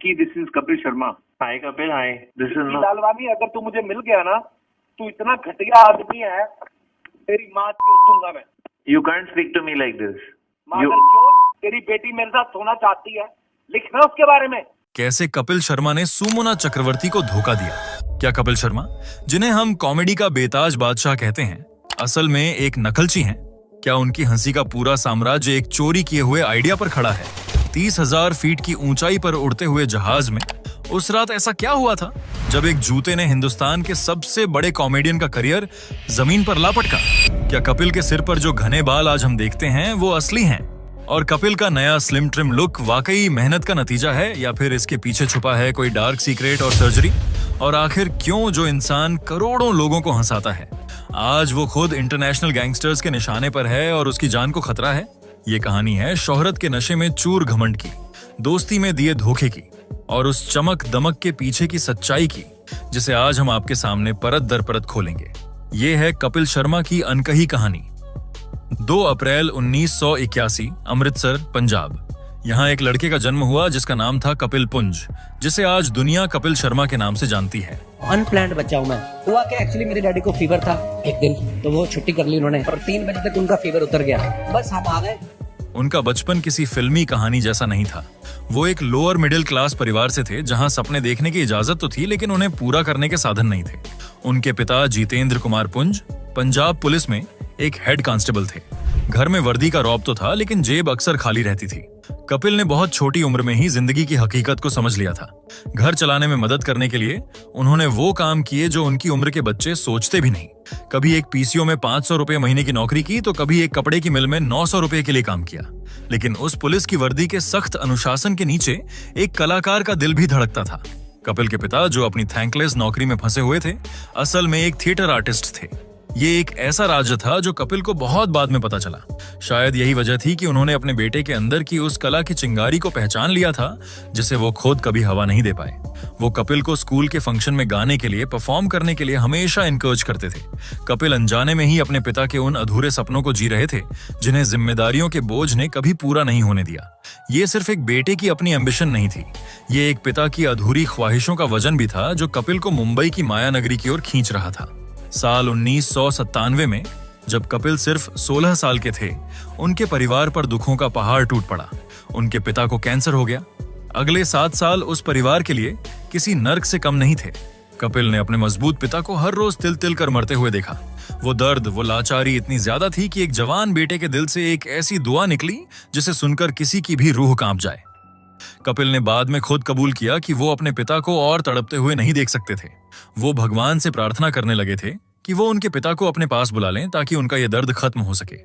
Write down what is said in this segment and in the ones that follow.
Vicky, this is Kapil Sharma. Hi Kapil, hi. This is Lalwani, अगर तू मुझे मिल गया ना, तू इतना घटिया आदमी है, तेरी माँ को दूंगा मैं। You can't speak to me like this. तेरी बेटी मेरे साथ सोना चाहती है, लिखना उसके बारे में। कैसे कपिल शर्मा ने सुमोना चक्रवर्ती को धोखा दिया। क्या कपिल शर्मा, जिन्हें हम कॉमेडी का बेताज बादशाह कहते हैं, असल में एक नकलची हैं? क्या उनकी हंसी का पूरा साम्राज्य एक चोरी किए हुए आइडिया पर खड़ा है? 30,000 फीट की ऊंचाई पर उड़ते हुए जहाज में उस रात ऐसा क्या हुआ था जब एक जूते ने हिंदुस्तान के सबसे बड़े कॉमेडियन का करियर जमीन पर ला पटका? क्या कपिल के सिर पर जो घने बाल आज हम देखते हैं वो असली हैं? और कपिल का नया स्लिम ट्रिम लुक वाकई मेहनत का नतीजा है या फिर इसके पीछे छुपा है कोई डार्क सीक्रेट और सर्जरी? और आखिर क्यों जो इंसान करोड़ों लोगों को हंसाता है, आज वो खुद इंटरनेशनल गैंगस्टर्स के निशाने पर है और उसकी जान को खतरा है? ये कहानी है शोहरत के नशे में चूर घमंड की, दोस्ती में दिए धोखे की और उस चमक दमक के पीछे की सच्चाई की, जिसे आज हम आपके सामने परत दर परत खोलेंगे। ये है कपिल शर्मा की अनकही कहानी। 2 अप्रैल 1981, अमृतसर, पंजाब। यहाँ एक लड़के का जन्म हुआ जिसका नाम था कपिल पुंज, जिसे आज दुनिया कपिल शर्मा के नाम से जानती है। अनप्लान्ड बच्चा हूँ मैं। हुआ क्या, एक्चुअली मेरे डैडी को फीवर था एक दिन, तो वो छुट्टी कर ली उन्होंने और 3 बजे तक उनका फीवर उतर गया, बस हम आ गए। उनका बचपन किसी फिल्मी कहानी जैसा नहीं था। वो एक लोअर मिडिल क्लास परिवार से थे, जहां सपने देखने की इजाजत तो थी लेकिन उन्हें पूरा करने के साधन नहीं थे। उनके पिता जितेंद्र कुमार पुंज पंजाब पुलिस में एक हेड कांस्टेबल थे। घर में वर्दी का रौब तो था लेकिन जेब अक्सर खाली रहती थी। कपिल ने बहुत छोटी उम्र में ही जिंदगी की हकीकत को समझ लिया था। घर चलाने में मदद करने के लिए उन्होंने वो काम किए जो उनकी उम्र के बच्चे सोचते भी नहीं। कभी एक पीसीओ में 500 रुपए महीने की नौकरी की तो कभी एक कपड़े की मिल में 900 रुपए के लिए काम किया। लेकिन उस पुलिस की वर्दी के सख्त अनुशासन के नीचे एक कलाकार का दिल भी धड़कता था। कपिल के पिता, जो अपनी थैंकलेस नौकरी में फंसे हुए थे, असल में एक थिएटर आर्टिस्ट थे। ये एक ऐसा राज्य था जो कपिल को बहुत बाद में पता चला। शायद यही वजह थी कि उन्होंने अपने बेटे के अंदर की उस कला की चिंगारी को पहचान लिया था जिसे वो खुद कभी हवा नहीं दे पाए। वो कपिल को स्कूल के फंक्शन में गाने के लिए, परफॉर्म करने के लिए हमेशा एनकरेज करते थे। कपिल अनजाने में ही अपने पिता के उन अधूरे सपनों को जी रहे थे जिन्हें जिम्मेदारियों के बोझ ने कभी पूरा नहीं होने दिया। ये सिर्फ एक बेटे की अपनी एम्बिशन नहीं थी, ये एक पिता की अधूरी ख्वाहिशों का वजन भी था जो कपिल को मुंबई की माया नगरी की ओर खींच रहा था। साल 1997 में जब कपिल सिर्फ 16 साल के थे, उनके परिवार पर दुखों का पहाड़ टूट पड़ा। उनके पिता को कैंसर हो गया। अगले 7 साल उस परिवार के लिए किसी नर्क से कम नहीं थे। कपिल ने अपने मजबूत पिता को हर रोज तिल तिल कर मरते हुए देखा। वो दर्द, वो लाचारी इतनी ज्यादा थी कि एक जवान बेटे के दिल से एक ऐसी दुआ निकली जिसे सुनकर किसी की भी रूह कांप जाए। कपिल ने बाद में खुद कबूल किया कि वो अपने पिता को और तड़पते हुए नहीं देख सकते थे। वो भगवान से प्रार्थना करने लगे थे कि वो उनके पिता को अपने पास बुला लें ताकि उनका ये दर्द खत्म हो सके।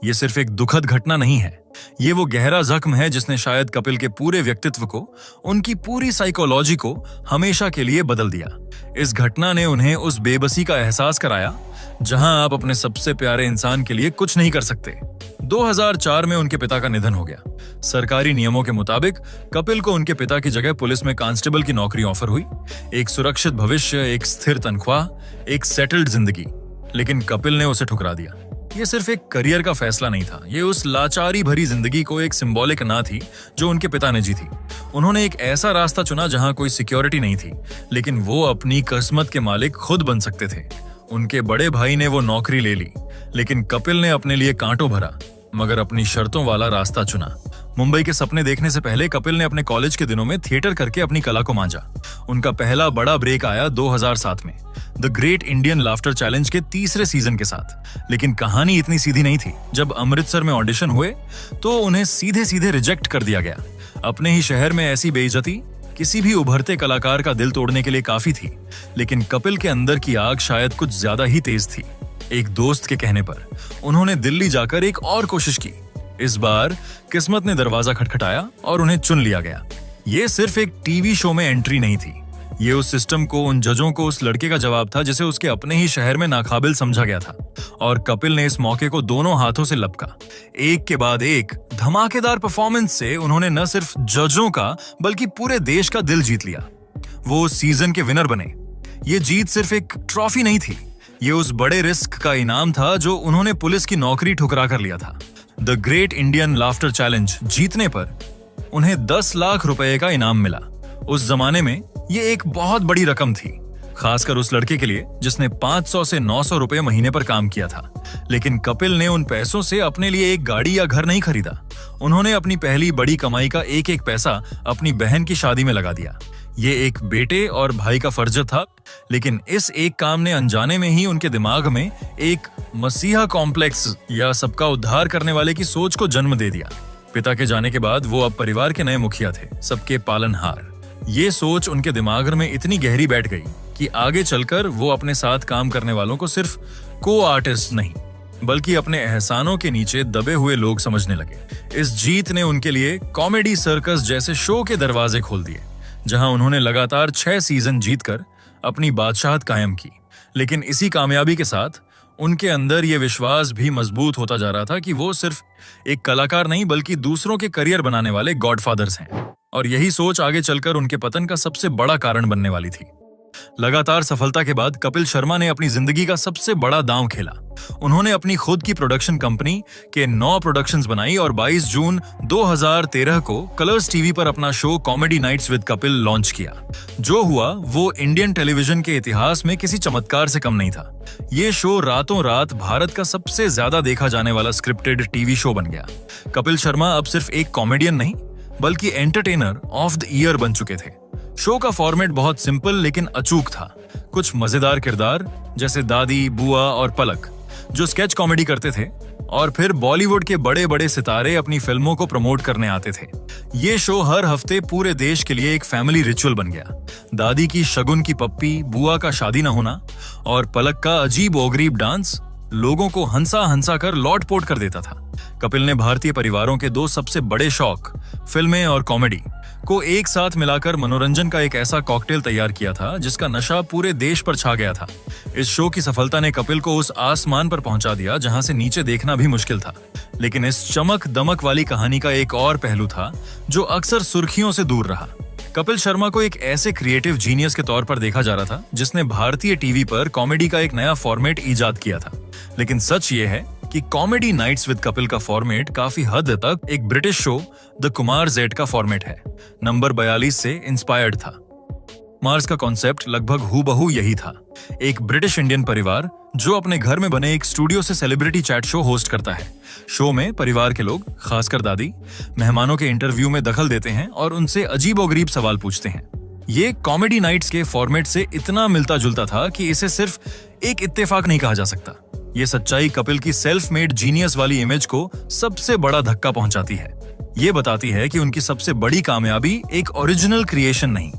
ये सिर्फ एक दुखद घटना नहीं है, ये वो गहरा जख्म है जिसने शायद कपिल के पूरे व्यक्तित्व को, उनकी पूरी साइकोलॉजी को हमेशा के लिए बदल दिया। इस घटना ने उन्हें उस बेबसी का एहसास कराया जहां आप अपने सबसे प्यारे इंसान के लिए कुछ नहीं कर सकते। 2004 में उनके पिता का निधन हो गया। सरकारी नियमों के मुताबिक कपिल को उनके पिता की जगह पुलिस में कांस्टेबल की नौकरी ऑफर हुई। एक सुरक्षित भविष्य, एक स्थिर तनख्वाह, एक सेटल्ड जिंदगी। लेकिन कपिल ने उसे ठुकरा दिया। ये सिर्फ एक करियर का फैसला नहीं था, ये उस लाचारी भरी जिंदगी को एक सिंबॉलिक ना थी जो उनके पिता ने जी थी। उन्होंने एक ऐसा रास्ता चुना जहां कोई सिक्योरिटी नहीं थी, लेकिन वो अपनी किस्मत के मालिक खुद बन सकते थे। उनके बड़े भाई ने वो नौकरी ले ली, लेकिन कपिल ने अपने लिए कांटों भरा मगर अपनी शर्तों वाला रास्ता चुना। मुंबई के सपने देखने से पहले कपिल ने अपने कॉलेज के दिनों में थिएटर करके अपनी कला को मांझा। उनका पहला बड़ा ब्रेक आया 2007 में the great Indian laughter challenge के 3रे सीजन के साथ। लेकिन कहानी इतनी सीधी नहीं थी। जब अमृतसर में ऑडिशन हुए तो उन्हें सीधे सीधे रिजेक्ट कर दिया गया। अपने ही शहर में ऐसी बेइज्जती किसी भी उभरते कलाकार का दिल तोड़ने के लिए काफी थी। लेकिन कपिल के अंदर की आग शायद कुछ ज्यादा ही तेज थी। एक दोस्त के कहने पर उन्होंने दिल्ली जाकर एक और कोशिश की। इस बार किस्मत ने दरवाजा खटखटाया और उन्हें चुन लिया गया। ये सिर्फ एक टीवी शो में एंट्री नहीं थी, ये उस सिस्टम को, उन जजों को, उस लड़के का जवाब था जिसे उसके अपने ही शहर में नाकाबिल समझा गया था। और कपिल ने इस मौके को दोनों हाथों से लपका। एक के बाद एक धमाकेदार परफॉर्मेंस से उन्होंने न सिर्फ जजों का बल्कि पूरे देश का दिल जीत लिया। वो उस सीजन के विनर बने। ये जीत सिर्फ एक ट्रॉफी नहीं थी, ये उस बड़े रिस्क का इनाम था जो उन्होंने पुलिस की नौकरी ठुकरा कर लिया था। The great Indian laughter challenge जीतने पर उन्हें 10 लाख रुपए का इनाम मिला। उस जमाने में ये एक बहुत बड़ी रकम थी, खासकर उस लड़के के लिए जिसने 500 से 900 रुपए महीने पर काम किया था। लेकिन कपिल ने उन पैसों से अपने लिए एक गाड़ी या घर नहीं खरीदा। उन्होंने अपनी पहली बड़ी कमाई का एक एक पैसा अपनी बहन की शादी में लगा दिया। ये एक बेटे और भाई का फर्ज था, लेकिन इस एक काम ने अनजाने में ही उनके दिमाग में एक मसीहा कॉम्प्लेक्स या सबका उद्धार करने वाले की सोच को जन्म दे दिया। पिता के जाने के बाद वो अब परिवार के नए मुखिया थे, सबके पालनहार। ये सोच उनके दिमाग में इतनी गहरी बैठ गई कि आगे चलकर वो अपने साथ काम करने वालों को सिर्फ को आर्टिस्ट नहीं, बल्कि अपने एहसानों के नीचे दबे हुए लोग समझने लगे। इस जीत ने उनके लिए कॉमेडी सर्कस जैसे शो के दरवाजे खोल दिए, जहां उन्होंने लगातार 6 सीजन जीतकर अपनी बादशाहत कायम की। लेकिन इसी कामयाबी के साथ उनके अंदर ये विश्वास भी मजबूत होता जा रहा था कि वो सिर्फ एक कलाकार नहीं बल्कि दूसरों के करियर बनाने वाले गॉडफादर्स हैं। और यही सोच आगे चलकर उनके पतन का सबसे बड़ा कारण बनने वाली थी। लगातार सफलता के बाद कपिल शर्मा ने अपनी जिंदगी का सबसे बड़ा दांव खेला। उन्होंने अपनी खुद की प्रोडक्शन कंपनी के 9 प्रोडक्शंस बनाई और 22 जून 2013 को कलर्स टीवी पर अपना show comedy nights with Kapil launch किया। जो हुआ वो इंडियन टेलीविजन के इतिहास में किसी चमत्कार से कम नहीं था। ये शो रातों रात भारत का सबसे ज्यादा देखा जाने वाला स्क्रिप्टेड टीवी शो बन गया। कपिल शर्मा अब सिर्फ एक कॉमेडियन नहीं बल्कि एंटरटेनर ऑफ द ईयर बन चुके थे। शो का फॉर्मेट बहुत सिंपल लेकिन अचूक था। कुछ मजेदार किरदार जैसे दादी, बुआ और पलक जो स्केच कॉमेडी करते थे, और फिर बॉलीवुड के बड़े बड़े सितारे अपनी फिल्मों को प्रमोट करने आते थे। ये शो हर हफ्ते पूरे देश के लिए एक फैमिली रिचुअल बन गया। दादी की शगुन की पप्पी, बुआ का शादी न होना और पलक का अजीब ओगरीब डांस लोगों को हंसा हंसा कर लौटपोट कर देता था। कपिल ने भारतीय परिवारों के 2 सबसे बड़े शौक, फिल्में और कॉमेडी, को एक साथ मिलाकर मनोरंजन का एक ऐसा कॉकटेल तैयार किया था जिसका नशा पूरे देश पर छा गया था। इस शो की सफलता ने कपिल को उस आसमान पर पहुंचा दिया जहां से नीचे देखना भी मुश्किल था। लेकिन इस चमक दमक वाली कहानी का एक और पहलू था जो अक्सर सुर्खियों से दूर रहा। कपिल शर्मा को एक ऐसे क्रिएटिव जीनियस के तौर पर देखा जा रहा था जिसने भारतीय टीवी पर कॉमेडी का एक नया फॉर्मेट इजाद किया था। लेकिन सच ये है कि कॉमेडी नाइट्स विद कपिल का फॉर्मेट काफी हद तक एक British show the Kumar Z का फॉर्मेट है। नंबर 42 से इंस्पायर्ड था। मार्स का कॉन्सेप्ट लगभग हूबहू यही था। एक ब्रिटिश इंडियन परिवार जो अपने घर में बने एक स्टूडियो से सेलिब्रिटी चैट शो होस्ट करता है। शो में परिवार के लोग, खासकर दादी, मेहमानों के इंटरव्यू में दखल देते हैं और उनसे अजीबोगरीब सवाल पूछते हैं। ये कॉमेडी नाइट्स के फॉर्मेट से इतना मिलता जुलता था कि इसे सिर्फ एक इत्तेफाक नहीं कहा जा सकता। ये सच्चाई कपिल की सेल्फ मेड जीनियस वाली इमेज को सबसे बड़ा धक्का पहुंचाती है। ये बताती है कि उनकी सबसे बड़ी कामयाबी एक ओरिजिनल क्रिएशन नहीं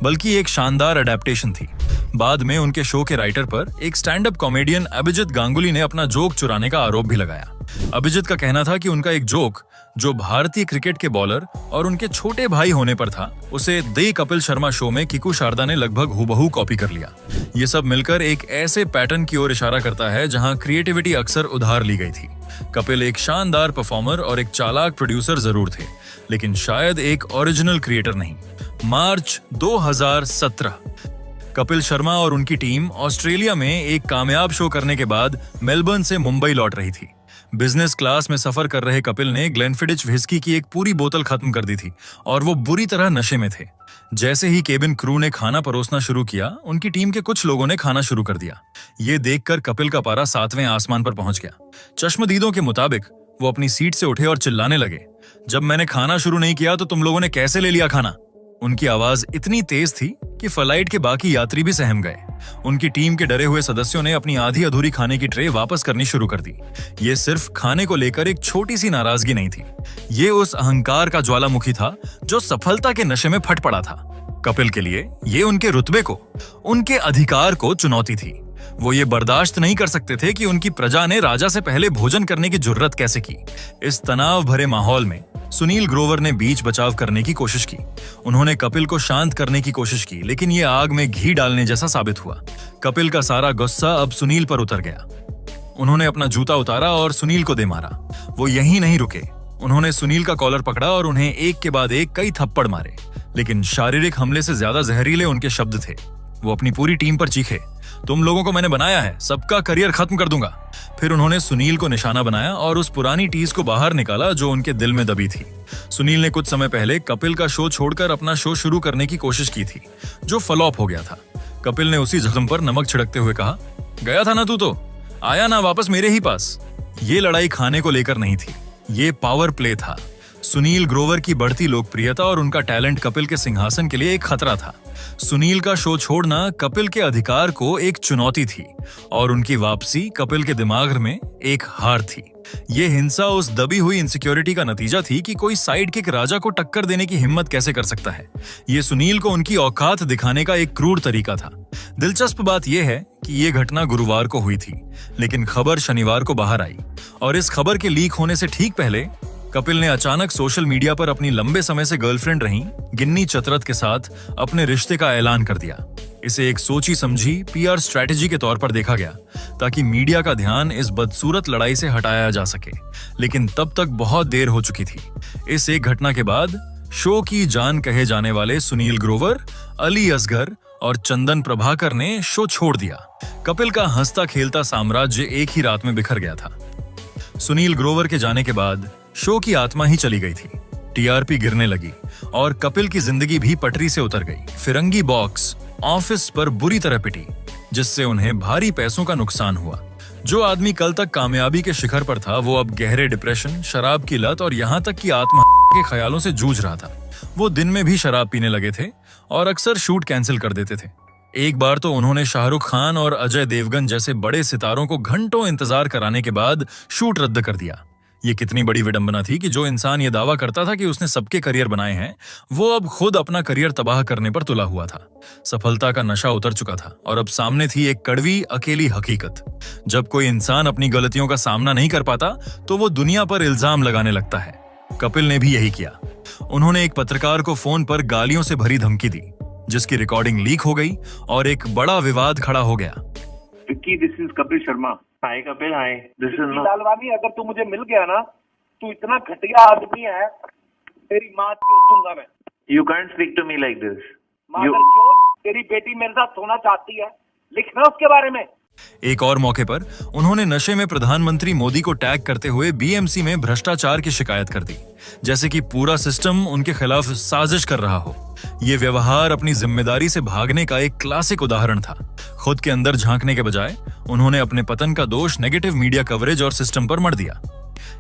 बल्कि एक शानदार अडेप्टेशन थी। बाद में उनके शो के राइटर पर एक stand up comedian Abhijeet Ganguly ने अपना जोक चुराने का आरोप भी लगाया। अभिजीत का कहना था कि उनका एक जोक जो भारतीय क्रिकेट के बॉलर और उनके छोटे भाई होने पर था, उसे द कपिल शर्मा शो में किकू शारदा ने लगभग हूबहू कॉपी कर लिया। ये सब मिलकर एक ऐसे पैटर्न की ओर इशारा करता है जहां क्रिएटिविटी अक्सर उधार ली गई थी। कपिल एक शानदार परफॉर्मर और एक चालाक प्रोड्यूसर जरूर थे, लेकिन शायद एक ओरिजिनल क्रिएटर नहीं। मार्च 2017 कपिल शर्मा और उनकी टीम ऑस्ट्रेलिया में एक कामयाब शो करने के बाद मेलबर्न से मुंबई लौट रही थी। बिजनेस क्लास में सफर कर रहे कपिल ने ग्लेनफिडिच व्हिस्की की एक पूरी बोतल खत्म कर दी थी और वो बुरी तरह नशे में थे। जैसे ही केबिन क्रू ने खाना परोसना शुरू किया, उनकी टीम के कुछ लोगों ने खाना शुरू कर दिया। ये देखकर कपिल का पारा 7वें आसमान पर पहुंच गया। चश्मदीदों के मुताबिक वो अपनी सीट से उठे और चिल्लाने लगे, जब मैंने खाना शुरू नहीं किया तो तुम लोगों ने कैसे ले लिया खाना? उनकी आवाज इतनी तेज थी कि फ्लाइट के बाकी यात्री भी सहम गए। उनकी टीम के डरे हुए सदस्यों ने अपनी आधी अधूरी खाने की ट्रे वापस करनी शुरू कर दी। ये सिर्फ खाने को लेकर एक छोटी सी नाराजगी नहीं थी, ये उस अहंकार का ज्वालामुखी था जो सफलता के नशे में फट पड़ा था। कपिल के लिए ये उनके रुतबे को, उनके अधिकार को चुनौती थी। वो ये बर्दाश्त नहीं कर सकते थे कि उनकी प्रजा ने राजा से पहले भोजन करने की जुर्रत कैसे की। इस तनाव भरे माहौल में सुनील ग्रोवर ने बीच बचाव करने की कोशिश की। उन्होंने कपिल को शांत करने की कोशिश की, लेकिन ये आग में घी डालने जैसा साबित हुआ। कपिल का सारा गुस्सा अब सुनील पर उतर गया। उन्होंने अपना जूता उतारा और सुनील को दे मारा। वो यहीं नहीं रुके, उन्होंने सुनील का कॉलर पकड़ा और उन्हें एक के बाद एक कई थप्पड़ मारे। लेकिन शारीरिक हमले से ज्यादा जहरीले उनके शब्द थे। वो अपनी पूरी टीम पर चीखे, तुम लोगों को मैंने बनाया है, सबका करियर खत्म कर दूंगा। फिर उन्होंने सुनील को निशाना बनाया और उस पुरानी टीज को बाहर निकाला जो उनके दिल में दबी थी। सुनील ने कुछ समय पहले कपिल का शो छोड़कर अपना शो शुरू करने की कोशिश की थी, जो फ्लॉप हो गया था। कपिल ने उसी जख्म पर नमक छिड़कते हुए कहा, गया था ना तू तो, आया ना वापस मेरे ही पास। ये लड़ाई खाने को लेकर नहीं थी, ये पावर प्ले था। सुनील ग्रोवर की बढ़ती लोकप्रियता और उनका टैलेंट कपिल के सिंहासन के लिए एक खतरा था। सुनील का शो छोड़ना कपिल के अधिकार को एक चुनौती थी और उनकी वापसी कपिल के दिमाग में एक हार थी। ये हिंसा उस दबी हुई इनसिक्योरिटी का नतीजा थी कि कोई साइड किक राजा को टक्कर देने की हिम्मत कैसे कर सकता है। ये सुनील को उनकी औकात दिखाने का एक क्रूर तरीका था। दिलचस्प बात यह है कि ये घटना गुरुवार को हुई थी, लेकिन खबर शनिवार को बाहर आई और इस खबर के लीक होने से ठीक पहले कपिल ने अचानक सोशल मीडिया पर अपनी लंबे समय से गर्लफ्रेंड रही गिन्नी चतरथ के साथ अपने रिश्ते का ऐलान कर दिया। इसे एक सोची समझी पीआर स्ट्रैटेजी के तौर पर देखा गया ताकि मीडिया का ध्यान इस बदसूरत लड़ाई से हटाया जा सके, लेकिन तब तक बहुत देर हो चुकी थी। इस एक घटना के बाद शो की जान कहे जाने वाले सुनील ग्रोवर, अली असगर और चंदन प्रभाकर ने शो छोड़ दिया। कपिल का हंसता खेलता साम्राज्य एक ही रात में बिखर गया था। सुनील ग्रोवर के जाने के बाद शो की आत्मा ही चली गई थी। टीआरपी गिरने लगी और कपिल की जिंदगी भी पटरी से उतर गई। फिरंगी बॉक्स ऑफिस पर बुरी तरह पिटी, जिससे उन्हें भारी पैसों का नुकसान हुआ। जो आदमी कल तक कामयाबी के शिखर पर था, वो अब गहरे डिप्रेशन, शराब की लत और यहाँ तक कि आत्महत्या के ख्यालों से जूझ रहा था। वो दिन में भी शराब पीने लगे थे और अक्सर शूट कैंसिल कर देते थे। एक बार तो उन्होंने शाहरुख खान और अजय देवगन जैसे बड़े सितारों को घंटों इंतजार कराने के बाद शूट रद्द कर दिया। ये कितनी बड़ी विडंबना थी कि जो इंसान ये दावा करता था कि उसने सबके करियर बनाए हैं, वो अब खुद अपना करियर तबाह करने पर तुला हुआ था। सफलता का नशा उतर चुका था और अब सामने थी एक कड़वी अकेली हकीकत। जब कोई इंसान अपनी गलतियों का सामना नहीं कर पाता तो वो दुनिया पर इल्जाम लगाने लगता है। कपिल ने भी यही किया। उन्होंने एक पत्रकार को फोन पर गालियों से भरी धमकी दी, जिसकी रिकॉर्डिंग लीक हो गई और एक बड़ा विवाद खड़ा हो गया। Vicky, this is Kapil Sharma. Hi Kapil, hi. This is no. Lalwani, अगर तू मुझे मिल गया ना, तू इतना घटिया आदमी है, तेरी माँ चोद दूंगा मैं। You can't speak to me like this. मगर क्यों? तेरी बेटी मेरे साथ सोना चाहती है, लिखना उसके बारे में। एक और मौके पर उन्होंने नशे में प्रधानमंत्री मोदी को टैग करते हुए बीएमसी में भ्रष्टाचार की शिकायत कर दी, जैसे कि पूरा सिस्टम उनके खिलाफ साजिश कर रहा हो। ये व्यवहार अपनी जिम्मेदारी से भागने का एक क्लासिक उदाहरण था। खुद के अंदर झांकने के बजाय उन्होंने अपने पतन का दोष नेगेटिव मीडिया कवरेज और सिस्टम पर मढ़ दिया।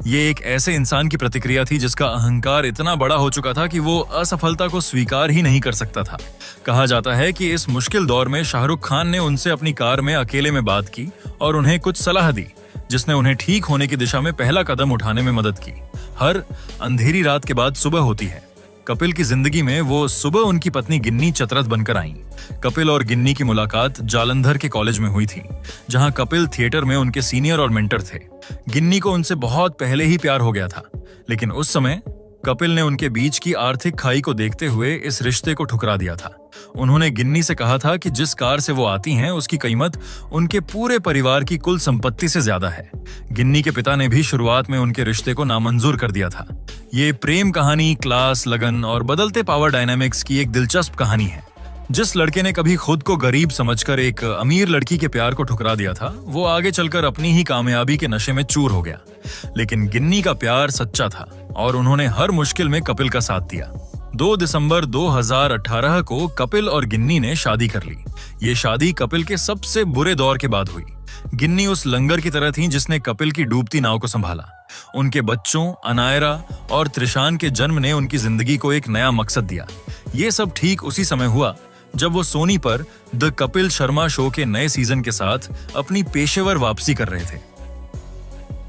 ये एक ऐसे इंसान की प्रतिक्रिया थी जिसका अहंकार इतना बड़ा हो चुका था कि वो असफलता को स्वीकार ही नहीं कर सकता था। कहा जाता है कि इस मुश्किल दौर में शाहरुख खान ने उनसे अपनी कार में अकेले में बात की और उन्हें कुछ सलाह दी, जिसने उन्हें ठीक होने की दिशा में पहला कदम उठाने में मदद की। हर अंधेरी रात के बाद सुबह होती है। कपिल की जिंदगी में वो सुबह उनकी पत्नी गिन्नी चतरथ बनकर आईं। कपिल और गिन्नी की मुलाकात जालंधर के कॉलेज में हुई थी, जहां कपिल थिएटर में उनके सीनियर और मेंटर थे। गिन्नी को उनसे बहुत पहले ही प्यार हो गया था, लेकिन उस समय कपिल ने उनके बीच की आर्थिक खाई को देखते हुए इस रिश्ते को ठुकरा दिया था। उन्होंने गिन्नी से कहा था कि जिस कार से वो आती हैं उसकी कीमत उनके पूरे परिवार की कुल संपत्ति से ज्यादा है। गिन्नी के पिता ने भी शुरुआत में उनके रिश्ते को नामंजूर कर दिया था। ये प्रेम कहानी क्लास, लगन और बदलते पावर डायनामिक्स की एक दिलचस्प कहानी है। जिस लड़के ने कभी खुद को गरीब समझकर एक अमीर लड़की के प्यार को ठुकरा दिया था, वो आगे चलकर अपनी ही कामयाबी के नशे में चूर हो गया। लेकिन गिन्नी का प्यार सच्चा था और उन्होंने हर मुश्किल में कपिल का साथ दिया। 2 दिसंबर 2018 को कपिल और गिन्नी ने शादी कर ली। ये शादी कपिल के सबसे बुरे दौर के बाद हुई। गिन्नी उस लंगर की तरह थी जिसने कपिल की डूबती नाव को संभाला। उनके बच्चों अनायरा और त्रिशान के जन्म ने उनकी जिंदगी को एक नया मकसद दिया। ये सब ठीक उसी समय हुआ जब वो सोनी पर द कपिल शर्मा शो के नए सीजन के साथ अपनी पेशेवर वापसी कर रहे थे।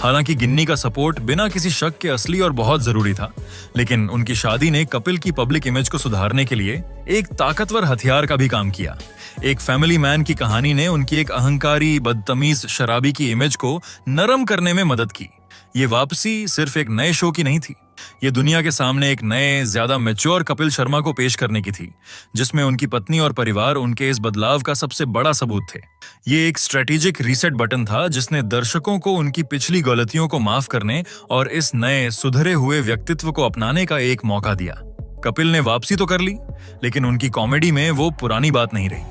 हालांकि गिन्नी का सपोर्ट बिना किसी शक के असली और बहुत जरूरी था, लेकिन उनकी शादी ने कपिल की पब्लिक इमेज को सुधारने के लिए एक ताकतवर हथियार का भी काम किया। एक फैमिली मैन की कहानी ने उनकी एक अहंकारी, बदतमीज शराबी की इमेज को नरम करने में मदद की। ये वापसी सिर्फ एक नए शो की नहीं थी, ये दुनिया के सामने एक नए, ज्यादा मैच्योर कपिल शर्मा को पेश करने की थी, जिसमें उनकी पत्नी और परिवार उनके इस बदलाव का सबसे बड़ा सबूत थे। ये एक स्ट्रेटेजिक रीसेट बटन था जिसने दर्शकों को उनकी पिछली गलतियों को माफ करने और इस नए, सुधरे हुए व्यक्तित्व को अपनाने का एक मौका दिया। कपिल ने वापसी तो कर ली, लेकिन उनकी कॉमेडी में वो पुरानी बात नहीं रही।